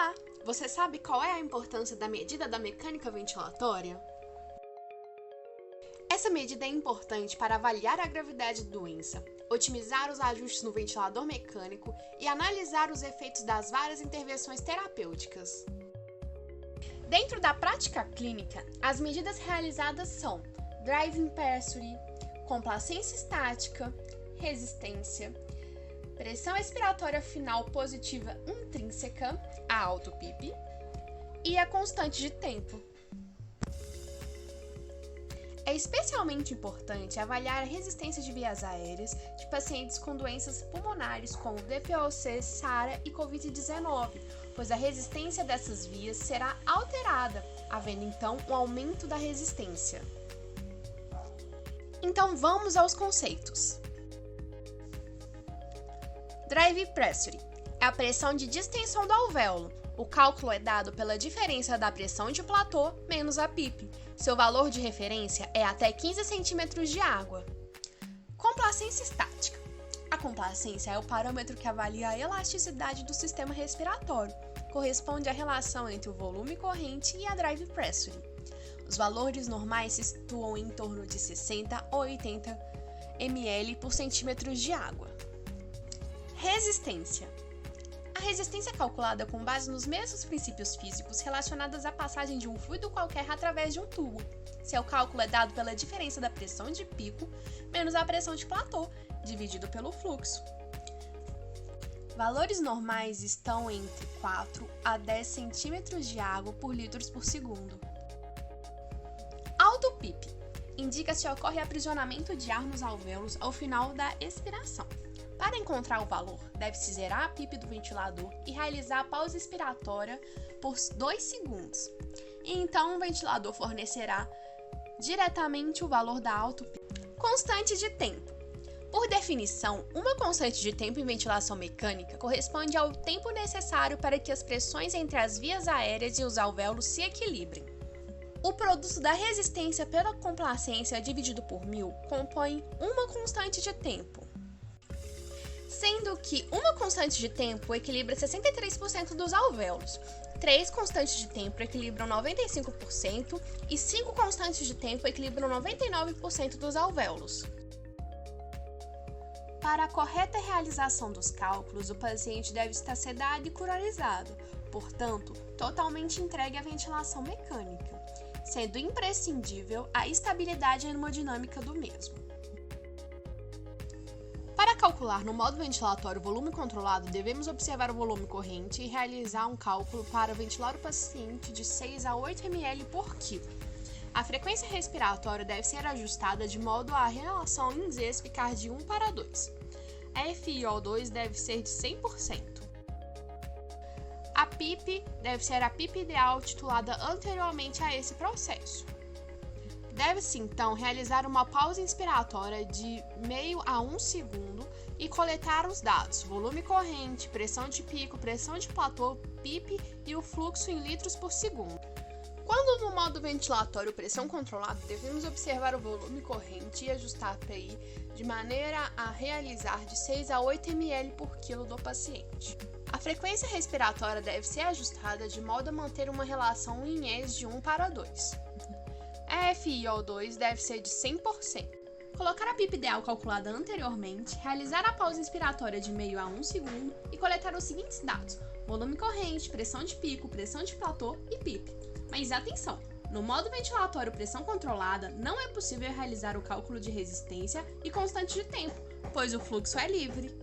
Olá! Você sabe qual é a importância da medida da mecânica ventilatória? Essa medida é importante para avaliar a gravidade da doença, otimizar os ajustes no ventilador mecânico e analisar os efeitos das várias intervenções terapêuticas. Dentro da prática clínica, as medidas realizadas são driving pressure, complacência estática, resistência, pressão expiratória final positiva intrínseca, a auto-PIP, e a constante de tempo. É especialmente importante avaliar a resistência de vias aéreas de pacientes com doenças pulmonares como VPOC, SARA e Covid-19, pois a resistência dessas vias será alterada, havendo então um aumento da resistência. Então vamos aos conceitos. Drive pressure é a pressão de distensão do alvéolo. O cálculo é dado pela diferença da pressão de platô menos a PIP. Seu valor de referência é até 15 cm de água. Complacência estática. A complacência é o parâmetro que avalia a elasticidade do sistema respiratório. Corresponde à relação entre o volume corrente e a drive pressure. Os valores normais se situam em torno de 60 ou 80 ml por centímetros de água. Resistência. A resistência é calculada com base nos mesmos princípios físicos relacionados à passagem de um fluido qualquer através de um tubo. Seu cálculo é dado pela diferença da pressão de pico menos a pressão de platô, dividido pelo fluxo. Valores normais estão entre 4 a 10 centímetros de água por litros por segundo. Auto-PIP indica se ocorre aprisionamento de ar nos alvéolos ao final da expiração. Para encontrar o valor, deve-se zerar a PIP do ventilador e realizar a pausa expiratória por 2 segundos. E então o ventilador fornecerá diretamente o valor da auto-PIP. Constante de tempo. Por definição, uma constante de tempo em ventilação mecânica corresponde ao tempo necessário para que as pressões entre as vias aéreas e os alvéolos se equilibrem. O produto da resistência pela complacência dividido por 1000 compõe uma constante de tempo, sendo que uma constante de tempo equilibra 63% dos alvéolos, 3 constantes de tempo equilibram 95% e 5 constantes de tempo equilibram 99% dos alvéolos. Para a correta realização dos cálculos, o paciente deve estar sedado e criogenizado, portanto, totalmente entregue à ventilação mecânica, sendo imprescindível a estabilidade hemodinâmica do mesmo. Para calcular no modo ventilatório o volume controlado, devemos observar o volume corrente e realizar um cálculo para ventilar o paciente de 6 a 8 ml por quilo. A frequência respiratória deve ser ajustada de modo a relação em Zs ficar de 1 para 2. A FiO2 deve ser de 100%. A PIP deve ser a PIP ideal titulada anteriormente a esse processo. Deve-se, então, realizar uma pausa inspiratória de meio a 1 segundo e coletar os dados: volume corrente, pressão de pico, pressão de platô, PIP e o fluxo em litros por segundo. Quando no modo ventilatório pressão controlada, devemos observar o volume corrente e ajustar a PI de maneira a realizar de 6 a 8 ml por quilo do paciente. A frequência respiratória deve ser ajustada de modo a manter uma relação em Es de 1 para 2. A FiO2 deve ser de 100%. Colocar a PIP ideal calculada anteriormente, realizar a pausa inspiratória de meio a 1 segundo e coletar os seguintes dados: volume corrente, pressão de pico, pressão de platô e PIP. Mas atenção! No modo ventilatório pressão controlada, não é possível realizar o cálculo de resistência e constante de tempo, pois o fluxo é livre.